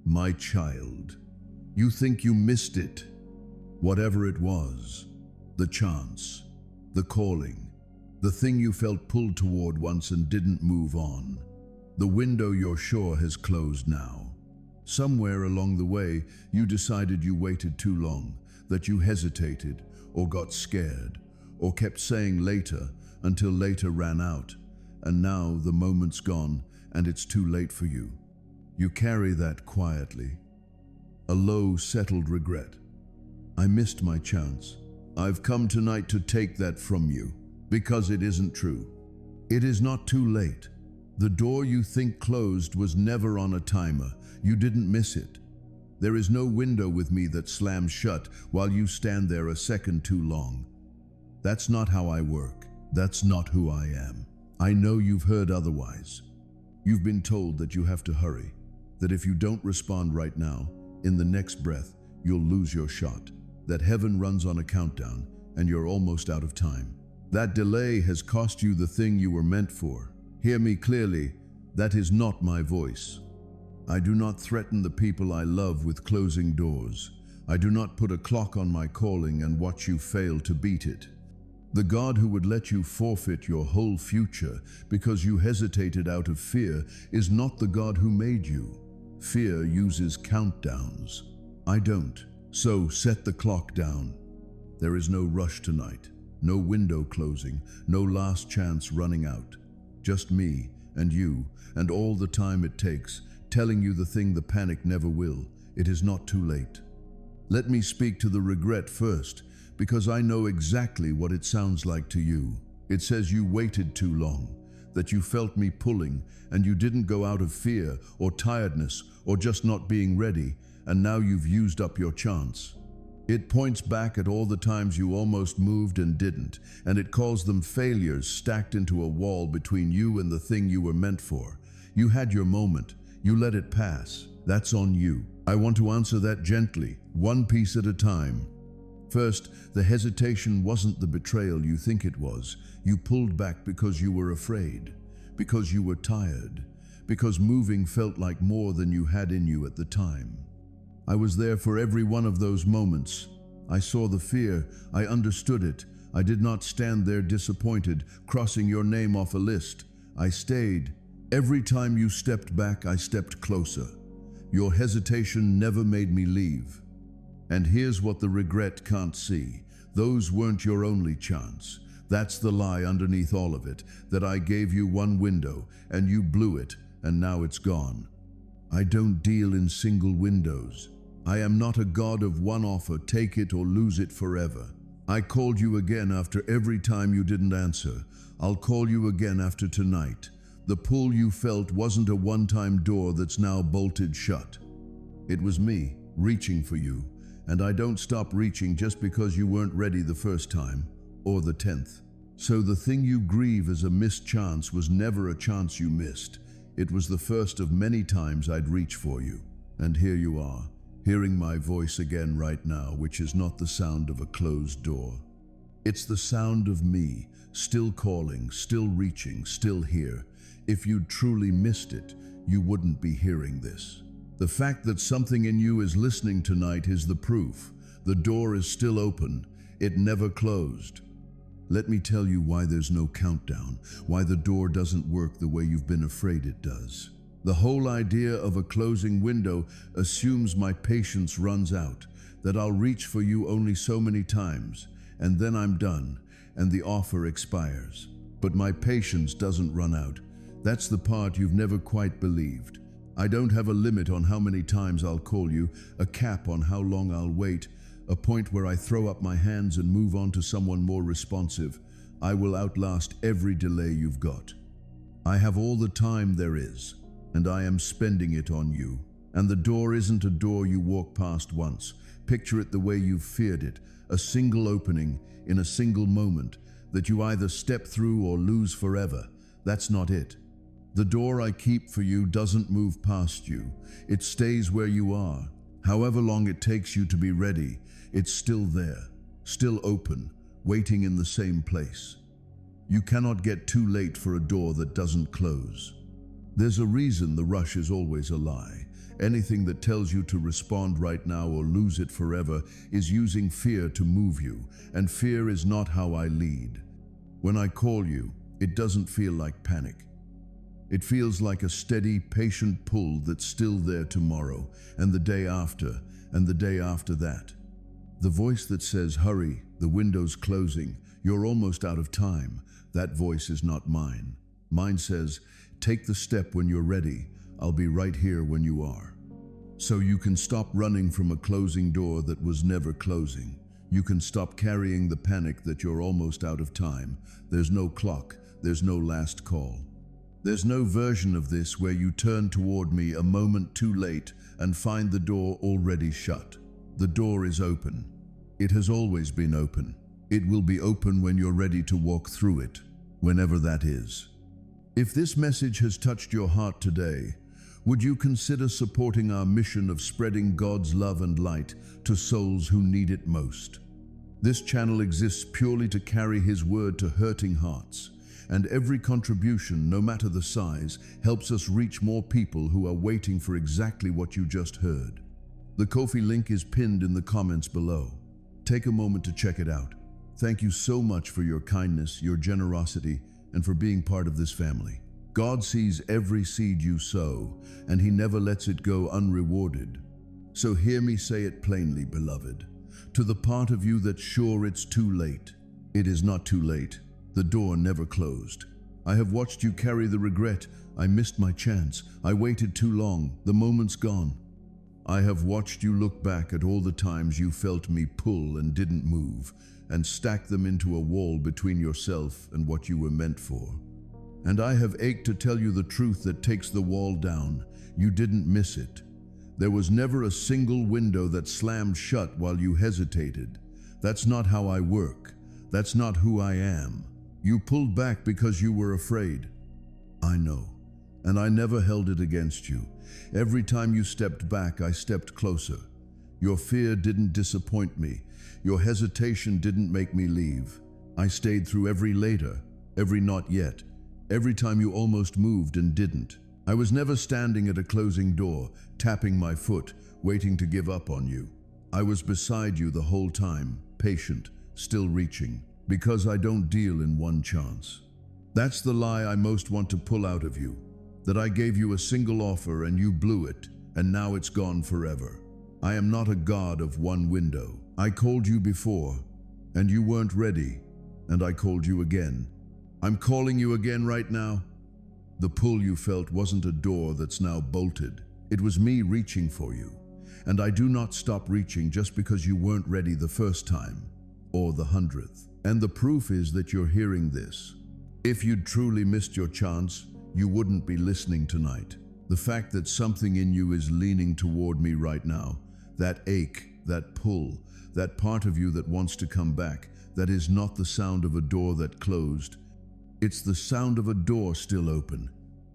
My child, you think you missed it. Whatever it was, the chance, the calling, the thing you felt pulled toward once and didn't move on. The window you're sure has closed now. Somewhere along the way, you decided you waited too long, that you hesitated or got scared or kept saying later until later ran out. And now the moment's gone and it's too late for you. You carry that quietly. A low, settled regret. I missed my chance. I've come tonight to take that from you, because it isn't true. It is not too late. The door you think closed was never on a timer. You didn't miss it. There is no window with me that slams shut while you stand there a second too long. That's not how I work. That's not who I am. I know you've heard otherwise. You've been told that you have to hurry, that if you don't respond right now, in the next breath, you'll lose your shot, that heaven runs on a countdown and you're almost out of time. That delay has cost you the thing you were meant for. Hear me clearly, that is not my voice. I do not threaten the people I love with closing doors. I do not put a clock on my calling and watch you fail to beat it. The God who would let you forfeit your whole future because you hesitated out of fear is not the God who made you. Fear uses countdowns. I don't. So set the clock down. There is no rush tonight, no window closing, no last chance running out. Just me and you and all the time it takes, telling you the thing the panic never will. It is not too late. Let me speak to the regret first, because I know exactly what it sounds like to you. It says you waited too long, that you felt me pulling and you didn't go out of fear or tiredness or just not being ready, and now you've used up your chance. It points back at all the times you almost moved and didn't, and it calls them failures stacked into a wall between you and the thing you were meant for. You had your moment. You let it pass. That's on you. I want to answer that gently, one piece at a time. First, the hesitation wasn't the betrayal you think it was. You pulled back because you were afraid, because you were tired, because moving felt like more than you had in you at the time. I was there for every one of those moments. I saw the fear. I understood it. I did not stand there disappointed, crossing your name off a list. I stayed. Every time you stepped back, I stepped closer. Your hesitation never made me leave. And here's what the regret can't see. Those weren't your only chance. That's the lie underneath all of it, that I gave you one window and you blew it and now it's gone. I don't deal in single windows. I am not a God of one offer, take it or lose it forever. I called you again after every time you didn't answer. I'll call you again after tonight. The pull you felt wasn't a one-time door that's now bolted shut. It was me reaching for you. And I don't stop reaching just because you weren't ready the first time, or the 10th. So the thing you grieve as a missed chance was never a chance you missed. It was the first of many times I'd reach for you. And here you are, hearing my voice again right now, which is not the sound of a closed door. It's the sound of me, still calling, still reaching, still here. If you'd truly missed it, you wouldn't be hearing this. The fact that something in you is listening tonight is the proof. The door is still open. It never closed. Let me tell you why there's no countdown, why the door doesn't work the way you've been afraid it does. The whole idea of a closing window assumes my patience runs out, that I'll reach for you only so many times, and then I'm done, and the offer expires. But my patience doesn't run out. That's the part you've never quite believed. I don't have a limit on how many times I'll call you, a cap on how long I'll wait, a point where I throw up my hands and move on to someone more responsive. I will outlast every delay you've got. I have all the time there is, and I am spending it on you. And the door isn't a door you walk past once. Picture it the way you've feared it, a single opening in a single moment that you either step through or lose forever. That's not it. The door I keep for you doesn't move past you. It stays where you are. However long it takes you to be ready, it's still there, still open, waiting in the same place. You cannot get too late for a door that doesn't close. There's a reason the rush is always a lie. Anything that tells you to respond right now or lose it forever is using fear to move you, and fear is not how I lead. When I call you, it doesn't feel like panic. It feels like a steady, patient pull that's still there tomorrow, and the day after, and the day after that. The voice that says, hurry, the window's closing, you're almost out of time, that voice is not mine. Mine says, take the step when you're ready, I'll be right here when you are. So you can stop running from a closing door that was never closing. You can stop carrying the panic that you're almost out of time. There's no clock, there's no last call. There's no version of this where you turn toward me a moment too late and find the door already shut. The door is open. It has always been open. It will be open when you're ready to walk through it, whenever that is. If this message has touched your heart today, would you consider supporting our mission of spreading God's love and light to souls who need it most? This channel exists purely to carry His word to hurting hearts, and every contribution, no matter the size, helps us reach more people who are waiting for exactly what you just heard. The Ko-fi link is pinned in the comments below. Take a moment to check it out. Thank you so much for your kindness, your generosity, and for being part of this family. God sees every seed you sow, and He never lets it go unrewarded. So hear me say it plainly, beloved. To the part of you that's sure it's too late, it is not too late. The door never closed. I have watched you carry the regret. I missed my chance. I waited too long. The moment's gone. I have watched you look back at all the times you felt me pull and didn't move, and stack them into a wall between yourself and what you were meant for. And I have ached to tell you the truth that takes the wall down. You didn't miss it. There was never a single window that slammed shut while you hesitated. That's not how I work. That's not who I am. You pulled back because you were afraid. I know, and I never held it against you. Every time you stepped back, I stepped closer. Your fear didn't disappoint me. Your hesitation didn't make me leave. I stayed through every later, every not yet, every time you almost moved and didn't. I was never standing at a closing door, tapping my foot, waiting to give up on you. I was beside you the whole time, patient, still reaching, because I don't deal in one chance. That's the lie I most want to pull out of you, that I gave you a single offer and you blew it, and now it's gone forever. I am not a God of one window. I called you before, and you weren't ready, and I called you again. I'm calling you again right now. The pull you felt wasn't a door that's now bolted. It was me reaching for you, and I do not stop reaching just because you weren't ready the first time, or the 100th. And the proof is that you're hearing this. If you'd truly missed your chance, you wouldn't be listening tonight. The fact that something in you is leaning toward me right now, that ache, that pull, that part of you that wants to come back, that is not the sound of a door that closed. It's the sound of a door still open.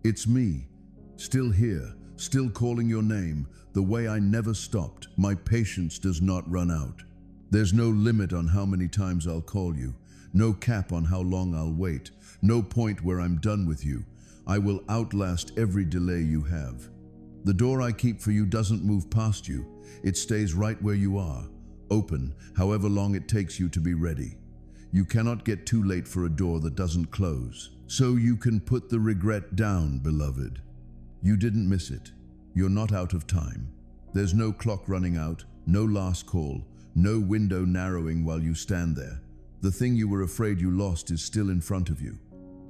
It's me, still here, still calling your name, the way I never stopped. My patience does not run out. There's no limit on how many times I'll call you, no cap on how long I'll wait, no point where I'm done with you. I will outlast every delay you have. The door I keep for you doesn't move past you. It stays right where you are, open, however long it takes you to be ready. You cannot get too late for a door that doesn't close. So you can put the regret down, beloved. You didn't miss it. You're not out of time. There's no clock running out, no last call, no window narrowing while you stand there. The thing you were afraid you lost is still in front of you.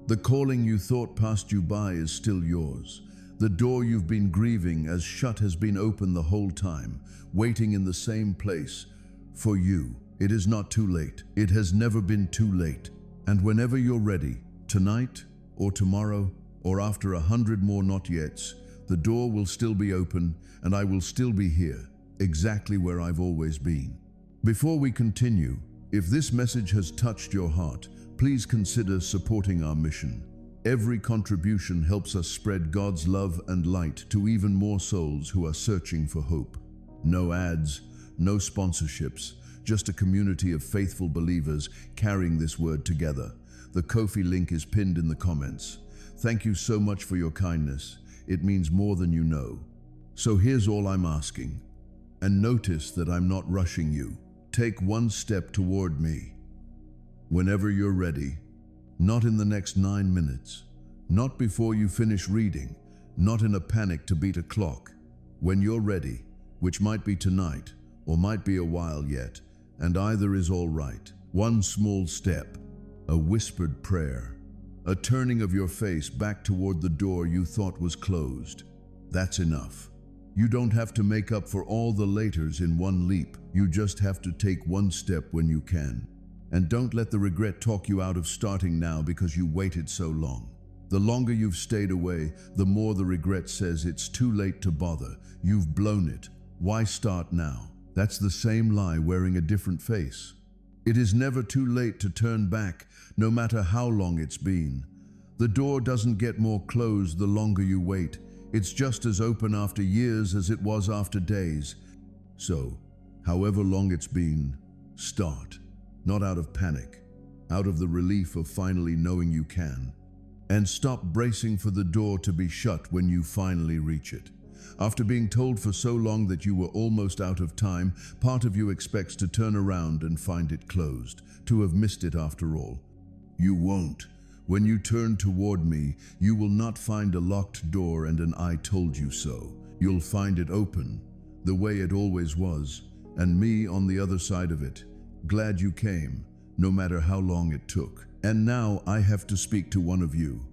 The calling you thought passed you by is still yours. The door you've been grieving as shut has been open the whole time, waiting in the same place for you. It is not too late. It has never been too late. And whenever you're ready, tonight or tomorrow or after 100 more not yets, the door will still be open and I will still be here, exactly where I've always been. Before we continue, if this message has touched your heart, please consider supporting our mission. Every contribution helps us spread God's love and light to even more souls who are searching for hope. No ads, no sponsorships, just a community of faithful believers carrying this word together. The Ko-fi link is pinned in the comments. Thank you so much for your kindness. It means more than you know. So here's all I'm asking. And notice that I'm not rushing you. Take one step toward me. Whenever you're ready, not in the next 9 minutes, not before you finish reading, not in a panic to beat a clock. When you're ready, which might be tonight or might be a while yet, and either is all right. One small step, a whispered prayer, a turning of your face back toward the door you thought was closed. That's enough. You don't have to make up for all the laters in one leap. You just have to take one step when you can. And don't let the regret talk you out of starting now because you waited so long. The longer you've stayed away, the more the regret says it's too late to bother. You've blown it. Why start now? That's the same lie wearing a different face. It is never too late to turn back, no matter how long it's been. The door doesn't get more closed the longer you wait. It's just as open after years as it was after days. So, however long it's been, start. Not out of panic, out of the relief of finally knowing you can. And stop bracing for the door to be shut when you finally reach it. After being told for so long that you were almost out of time, part of you expects to turn around and find it closed, to have missed it after all. You won't. When you turn toward me, you will not find a locked door and an "I told you so." You'll find it open, the way it always was, and me on the other side of it. Glad you came, no matter how long it took. And now I have to speak to one of you.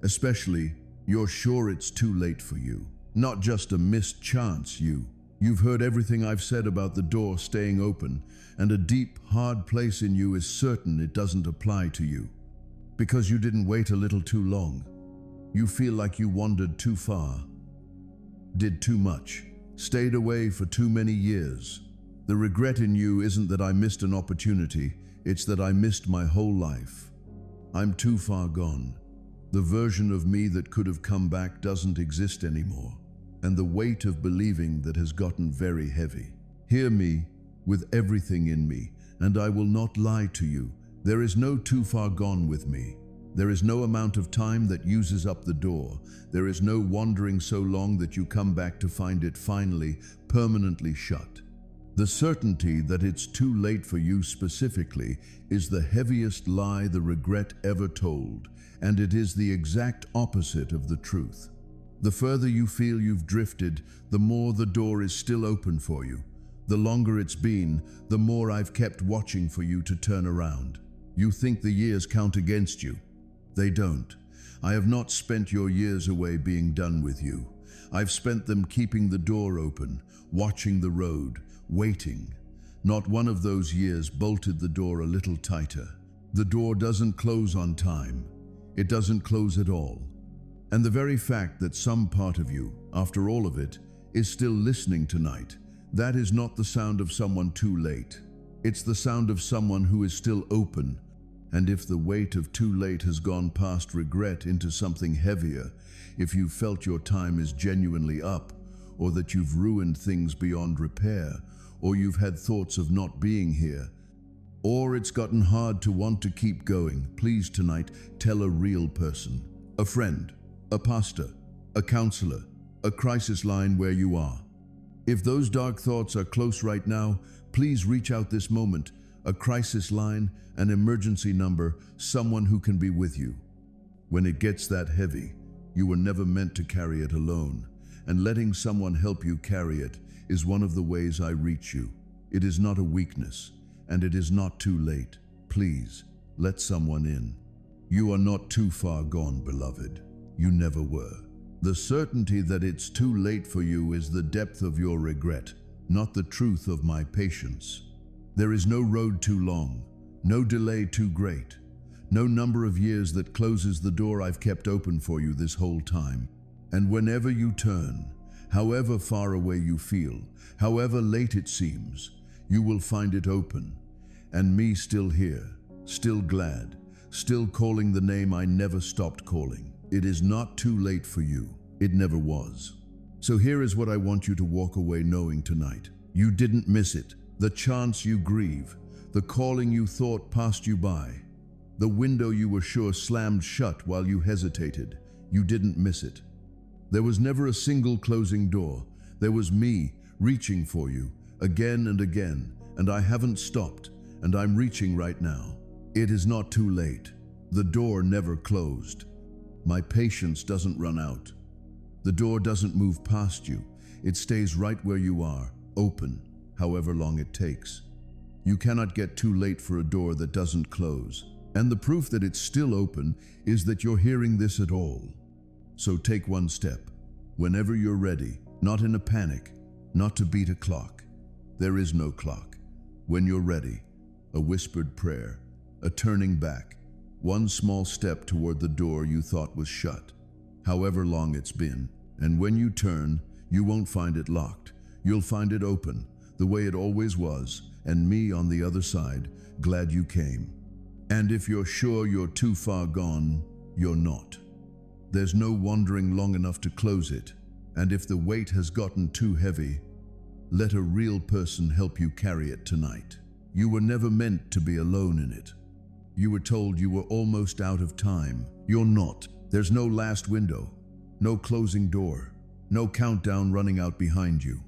Especially, you're sure it's too late for you. Not just a missed chance, You've heard everything I've said about the door staying open, and a deep, hard place in you is certain it doesn't apply to you. Because you didn't wait a little too long. You feel like you wandered too far, did too much, stayed away for too many years. The regret in you isn't that I missed an opportunity, it's that I missed my whole life. I'm too far gone. The version of me that could have come back doesn't exist anymore, and the weight of believing that has gotten very heavy. Hear me with everything in me, and I will not lie to you. There is no too far gone with me. There is no amount of time that uses up the door. There is no wandering so long that you come back to find it finally, permanently shut. The certainty that it's too late for you specifically is the heaviest lie the regret ever told, and it is the exact opposite of the truth. The further you feel you've drifted, the more the door is still open for you. The longer it's been, the more I've kept watching for you to turn around. You think the years count against you. They don't. I have not spent your years away being done with you. I've spent them keeping the door open, watching the road, waiting. Not one of those years bolted the door a little tighter. The door doesn't close on time. It doesn't close at all. And the very fact that some part of you, after all of it, is still listening tonight, that is not the sound of someone too late. It's the sound of someone who is still open. And if the weight of too late has gone past regret into something heavier, if you've felt your time is genuinely up, or that you've ruined things beyond repair, or you've had thoughts of not being here, or it's gotten hard to want to keep going, please tonight tell a real person, a friend, a pastor, a counselor, a crisis line where you are. If those dark thoughts are close right now, please reach out this moment. A crisis line, an emergency number, someone who can be with you. When it gets that heavy, you were never meant to carry it alone, and letting someone help you carry it is one of the ways I reach you. It is not a weakness, and it is not too late. Please, let someone in. You are not too far gone, beloved. You never were. The certainty that it's too late for you is the depth of your regret, not the truth of my patience. There is no road too long, no delay too great, no number of years that closes the door I've kept open for you this whole time. And whenever you turn, however far away you feel, however late it seems, you will find it open, and me still here, still glad, still calling the name I never stopped calling. It is not too late for you. It never was. So here is what I want you to walk away knowing tonight. You didn't miss it. The chance you grieve, the calling you thought passed you by, the window you were sure slammed shut while you hesitated, you didn't miss it. There was never a single closing door. There was me reaching for you again and again, and I haven't stopped, and I'm reaching right now. It is not too late. The door never closed. My patience doesn't run out. The door doesn't move past you. It stays right where you are, open, however long it takes. You cannot get too late for a door that doesn't close. And the proof that it's still open is that you're hearing this at all. So take one step, whenever you're ready, not in a panic, not to beat a clock. There is no clock. When you're ready, a whispered prayer, a turning back, one small step toward the door you thought was shut, however long it's been. And when you turn, you won't find it locked. You'll find it open, the way it always was, and me on the other side, glad you came. And if you're sure you're too far gone, you're not. There's no wandering long enough to close it, and if the weight has gotten too heavy, let a real person help you carry it tonight. You were never meant to be alone in it. You were told you were almost out of time. You're not. There's no last window, no closing door, no countdown running out behind you.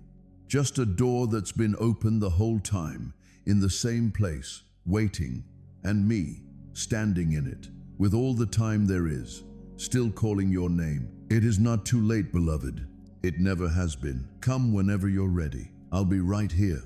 Just a door that's been open the whole time, in the same place, waiting, and me, standing in it, with all the time there is, still calling your name. It is not too late, beloved. It never has been. Come whenever you're ready. I'll be right here.